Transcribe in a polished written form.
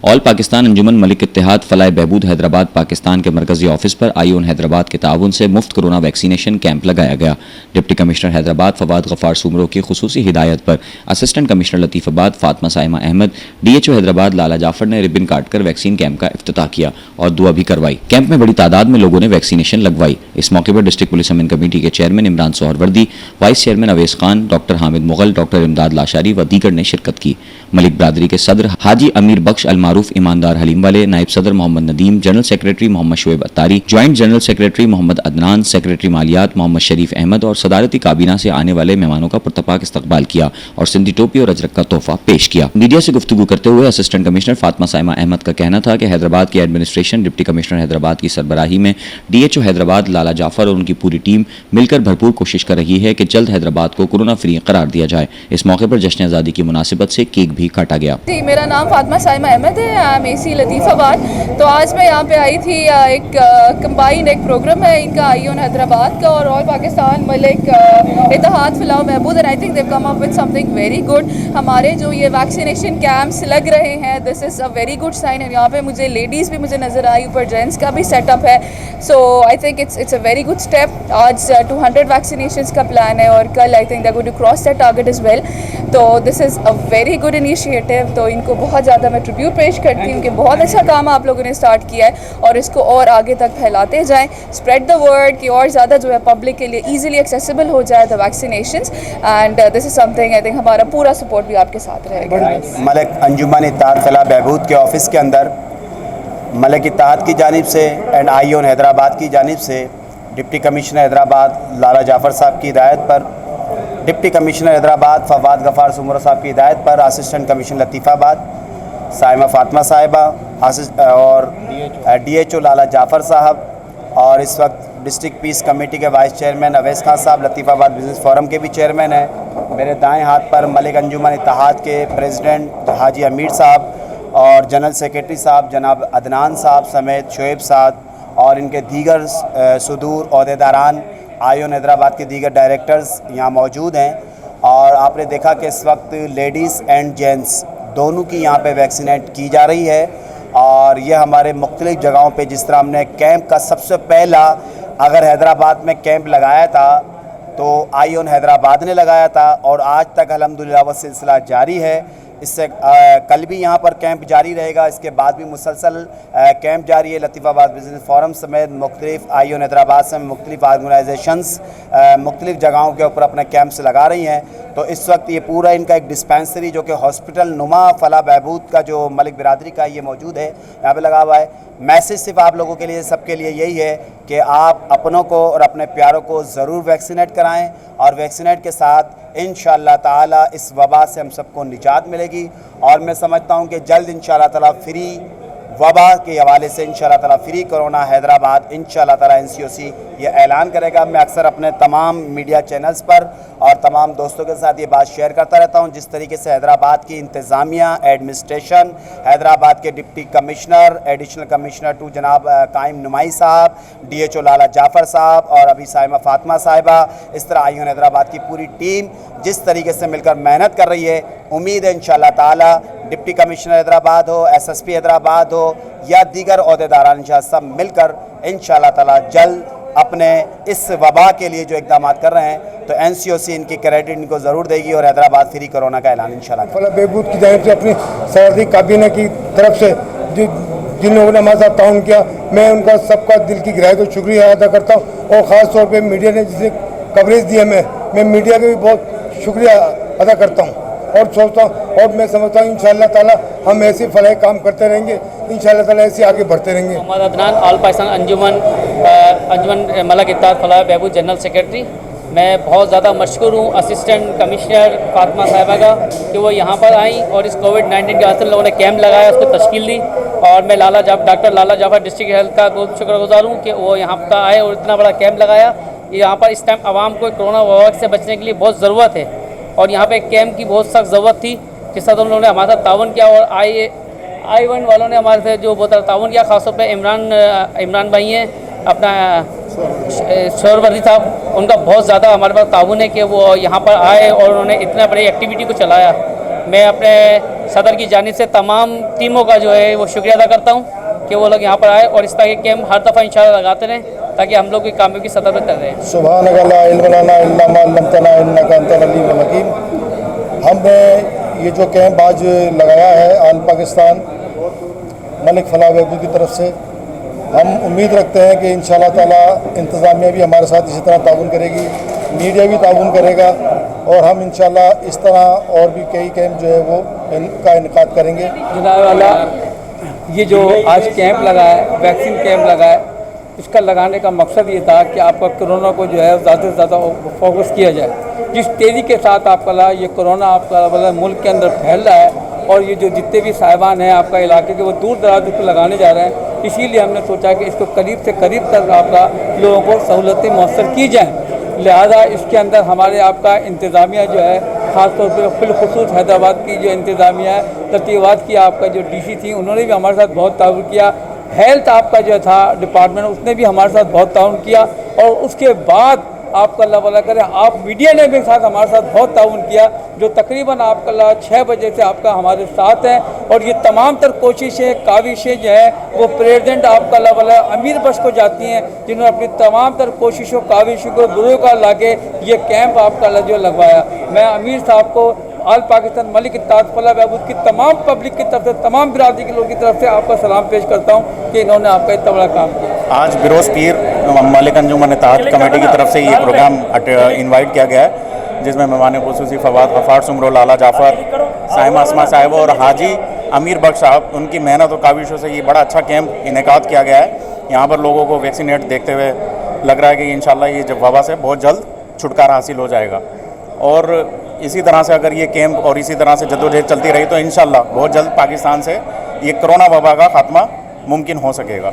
All Pakistan अंजुमन मलिक इत्तेहाद फलाह बहबूद हैदराबाद पाकिस्तान के मरकजी ऑफिस पर आईओन हैदराबाद के ताउन से मुफ्त कोरोना वैक्सीनेशन कैंप लगाया गया। डिप्टी कमिश्नर हैदराबाद फवाद गफ्फार सुमरो की खुसूसी हिदायत पर assistant commissioner Latifabad Fatima Saima Ahmed, DHO Hyderabad Lala Jafar ने रिबन काटकर वैक्सीन कैंप का इफ्तिताह किया और दुआ भी करवाई। कैंप में बड़ी तादाद में लोगों ने वैक्सीनेशन लगवाई। इस मौके पर डिस्ट्रिक्ट पुलिस अमन कमेटी के chairman Imran Suhrawardy, vice chairman Awais Khan, doctor Hamid Mughal, doctor Imdad Lashari व दीगर ने शिरकत की। मलिक बरादरी के सदर हाजी अमीर बख्श अलमारूफ ईमानदार हलीम वाले, नायब सदर Mohammad Nadeem, general secretary Mohammad Shoaib Attari, joint general secretary Mohammad Adnan, secretary मालियात मोहम्मद शरीफ अहमद और सदारती काबीना से आने वाले मेहमानों का पुरतपाक इस्तकबाल किया और सिंधी टोपी और अजरक का तोहफा पेश किया। मीडिया से गुफ्तगू करते हुए असिस्टेंट कमिश्नर फातिमा साइमा अहमद का कहना था कि हैदराबाद की एडमिनिस्ट्रेशन डिप्टी कमिश्नर हैदराबाद की सरबराही में DHO हैदराबाद लाला जाफर और उनकी पूरी टीम मिलकर भरपूर कोशिश कर रही है कि जल्द हैदराबाद को कोरोना फ्री करार दिया जाए। इस मौके पर जश्न आज़ादी की मुनासिबत से केक भी काटा गया। मेरा नाम फातिमा साइमा अहमद है, आई एम AC लतीफ़ाबाद। तो आज मैं यहाँ पे आई थी, एक कंबाइंड एक प्रोग्राम है इनका आईओन हैदराबाद का और ऑल पाकिस्तान मलिक इत्तेहाद फलाह बहबूद, and I think they come up with something very good. हमारे जो ये वैक्सीनेशन कैंप्स लग रहे हैं, this is a very good sign. और यहाँ पे मुझे लेडीज़ भी मुझे नज़र आई, ऊपर जेंट्स का भी सेटअप है। So I think it's a very good step. आज 200 वैक्सीनेशंस का प्लान है और कल I think they going to cross that target as well. तो this is a very good initiative. तो इनको बहुत ज़्यादा मैं ट्रिब्यूट पेश करती हूँ कि बहुत अच्छा काम आप लोगों ने स्टार्ट किया है और इसको और आगे तक फैलाते जाएं, स्प्रेड द वर्ड कि और ज़्यादा जो है पब्लिक के लिए ईजिली एक्सेसिबल हो जाए the vaccinations. And this is something I think हमारा पूरा सपोर्ट भी आपके साथ रहेगा। मलिक अंजुमन इत्तेहाद फलाह बहबूद के ऑफिस के अंदर मलिक इत्तेहाद की जानिब से एंड आईओन हैदराबाद की जानिब से डिप्टी कमिश्नर हैदराबाद लाला जाफर साहब की हिदायत पर, डिप्टी कमिश्नर हैदराबाद फवाद गफ्फार सुमरो साहब की हिदायत पर असिस्टेंट कमिश्नर लतीफ़ाबाद साइमा फातिमा साहिबा और DHO लाला जाफ़र साहब और इस वक्त डिस्ट्रिक्ट पीस कमेटी के वाइस चेयरमैन अवैस खान साहब लतीफ़ाबाद बिज़नेस फोरम के भी चेयरमैन हैं। मेरे दाएं हाथ पर मलिक अंजुमन इत्तेहाद के प्रेसिडेंट हाजी अमीर साहब और जनरल सेक्रेटरी साहब जनाब अदनान साहब समेत शुएब साहब और इनके दीगर सुदूर ओहदेदारान आईओन हैदराबाद के दीगर डायरेक्टर्स यहाँ मौजूद हैं। और आपने देखा कि इस वक्त लेडीज़ एंड जेंट्स दोनों की यहाँ पे वैक्सीनेट की जा रही है। और यह हमारे मुख्तलिफ़ जगहों पे, जिस तरह हमने कैंप का सबसे पहला अगर हैदराबाद में कैंप लगाया था तो आईओन हैदराबाद ने लगाया था और आज तक अल्हम्दुलिल्लाह वह सिलसिला जारी है। इससे कल भी यहाँ पर कैंप जारी रहेगा, इसके बाद भी मुसलसल कैंप जारी है। लतीफ़ाबाद बिज़नेस फोरम समेत मुख्तलिफ़ आईओन हैदराबाद से मुख्तलिफ़ ऑर्गेनाइजेशंस मुख्तलिफ़ जगहों के ऊपर अपने कैंप्स लगा रही हैं। तो इस वक्त ये पूरा इनका एक डिस्पेंसरी जो कि हॉस्पिटल नुमा फलाह बहबूद का जो मलिक बिरादरी का ये मौजूद है, यहाँ पे लगा हुआ है। मैसेज सिर्फ आप लोगों के लिए, सबके लिए यही है कि आप अपनों को और अपने प्यारों को ज़रूर वैक्सीनेट कराएं और वैक्सीनेट के साथ इंशाअल्लाह ताला इस वबा से हम सबको निजात मिलेगी। और मैं समझता हूँ कि जल्द इंशाअल्लाह ताला फ्री वबा के हवाले से इंशाअल्लाह ताला फ्री कोरोना हैदराबाद इंशाअल्लाह ताला NCOC ये ऐलान करेगा। मैं अक्सर अपने तमाम मीडिया चैनल्स पर और तमाम दोस्तों के साथ ये बात शेयर करता रहता हूँ, जिस तरीके से हैदराबाद की इंतज़ामिया एडमिनिस्ट्रेशन, हैदराबाद के deputy commissioner additional commissioner two जनाब कायम नुमाई साहब, DHO लाला जाफ़र साहब और अभी साइमा फातिमा साहिबा, इस तरह आईओन हैदराबाद की पूरी टीम जिस तरीके से मिलकर मेहनत कर रही है, उम्मीद है इंशाअल्लाह ताला डिप्टी कमिश्नर हैदराबाद हो, SSP हैदराबाद हो या दीगर ओहदेदारान इंशाअल्लाह सब मिलकर इंशाअल्लाह ताला जल्द अपने इस वबा के लिए जो इक़दाम कर रहे हैं तो NCOC इनकी क्रेडिट इनको ज़रूर देगी और हैदराबाद फ्री कोरोना का ऐलान इंशाअल्लाह फलाह बहबूद की जानिब से अपनी सदारती काबीना की तरफ से जिन लोगों ने हमारे साथ ताउन किया, मैं उनका सबका दिल की गहराई से शुक्रिया अदा करता हूँ। और ख़ास तौर पर मीडिया ने जिसे कवरेज दी है, मैं मीडिया का भी बहुत शुक्रिया अदा करता हूँ और सोचता हूँ और मैं समझता हूँ इंशाअल्लाह ताला हम ऐसे फलाह काम करते रहेंगे, इंशाअल्लाह ताला ऐसे आगे बढ़ते रहेंगे। मोहम्मद अदनान, ऑल पाकिस्तान अंजुमन मलिक इत्तेहाद फलाह बहबूद जनरल सेक्रेटरी। मैं बहुत ज़्यादा मशकूर हूँ असिस्टेंट कमिश्नर फातिमा साहिबा का कि वो यहाँ पर आई और इस कोविड-19 के वास्ते लोगों ने कैंप लगाया, उसको तश्कील दी। और मैं डॉक्टर लाला जाफर डिस्ट्रिक्ट हेल्थ का बहुत शुक्रगुजार हूँ कि वो यहाँ पर आए और इतना बड़ा कैंप लगाया। यहाँ पर इस टाइम आवाम को कोरोना वबा से बचने के लिए बहुत ज़रूरत है और यहाँ पे कैंप की बहुत सख्त ज़रूरत थी, जिस साथ उन लोगों ने हमारे साथ ताउन किया और आई-1 वालों ने हमारे से जो बहुत ताउन किया। ख़ासतौर पे इमरान भाई हैं, अपना शोरवर्दी साहब, उनका बहुत ज़्यादा हमारे पास ताउन है कि वो यहाँ पर आए और उन्होंने इतना बड़ी एक्टिविटी को चलाया। मैं अपने सदर की जानिब से तमाम टीमों का जो है वो शुक्रिया अदा करता हूँ कि वो लोग यहाँ पर आए और इस तरह के कैंप हर दफ़ा इंशाल्लाह लगाते रहें ताकि हम लोग की कामयाबी की सतह पर रहें। सुभानक ला इल्म लना इल्ला मा अल्लमतना इन्नका अंतल अलीमुल हकीम। हमने ये जो कैंप आज लगाया है आल पाकिस्तान मलिक फलाह बहबूद की तरफ से, हम उम्मीद रखते हैं कि इंशाअल्लाह ताला इंतज़ामिया भी हमारे साथ इसी तरह ताउन करेगी, मीडिया भी ताउन करेगा और हम इंशाअल्लाह इस तरह और भी कई कैंप जो है वो इनका इनकाद करेंगे। जनाब वाला ये जो आज कैंप लगा है, वैक्सीन कैंप लगा है, इसका लगाने का मकसद ये था कि आपका कोरोना को जो है ज़्यादा से ज़्यादा फोकस किया जाए। जिस तेज़ी के साथ आपका ये कोरोना आपका मुल्क के अंदर फैल रहा है और ये जो जितने भी साहिबान हैं आपका इलाके के वो दूर दराज को लगाने जा रहे हैं, इसीलिए हमने सोचा कि इसको करीब से करीब तक आपका लोगों को सहूलतें मौसर की जाएँ। लिहाजा इसके अंदर हमारे आपका इंतज़ामिया जो है ख़ास तौर पर बिलखुसूस हैदराबाद की जो इंतज़ामिया है, तरतीबात की आपका जो DC थी उन्होंने भी हमारे साथ बहुत ताउन किया। हेल्थ आपका जो था डिपार्टमेंट उसने भी हमारे साथ बहुत ताउन किया और उसके बाद आपका अल्लाह भला करे आप मीडिया ने भी साथ हमारे साथ बहुत ताउन किया, जो तकरीबन आपका 6 बजे से आपका हमारे साथ हैं और ये तमाम तर कोशिशें काविशें जो है वो प्रेसिडेंट आपका अल्लाह भला अमीर बख्श को जाती हैं, जिन्होंने अपनी तमाम तर कोशिशों काविशों को बुरे का लाके ये कैंप आपका जो लगवाया। मैं अमीर साहब को आल पाकिस्तान मलिक इत्तेहाद फलाह बहबूद की तमाम पब्लिक की तरफ से, तमाम बिरादरी के लोगों की तरफ से आपका सलाम पेश करता हूँ कि इन्होंने आपका इतना बड़ा काम किया। आज बिरोज़ पीर मलिक अंजुमन इत्तेहाद कमेटी की तरफ से ये प्रोग्राम इनवाइट किया गया है, जिसमें मेहमान खुसूसी फवाद गफ़ार सुमरो, लाला जाफ़र, साइमा अस्मा साहिबा और हाजी अमीर बख्श साहब, उनकी मेहनत और काविशों से ये बड़ा अच्छा कैंप इनेकाद किया गया है। यहाँ पर लोगों को वैक्सीनेट देखते हुए लग रहा है कि इंशाल्लाह ये जब वबा से बहुत जल्द छुटकारा हासिल हो जाएगा और इसी तरह से अगर ये कैंप और इसी तरह से जद्दोजहद चलती रही तो इंशाल्लाह बहुत जल्द पाकिस्तान से ये कोरोना वबा का खात्मा मुमकिन हो सकेगा।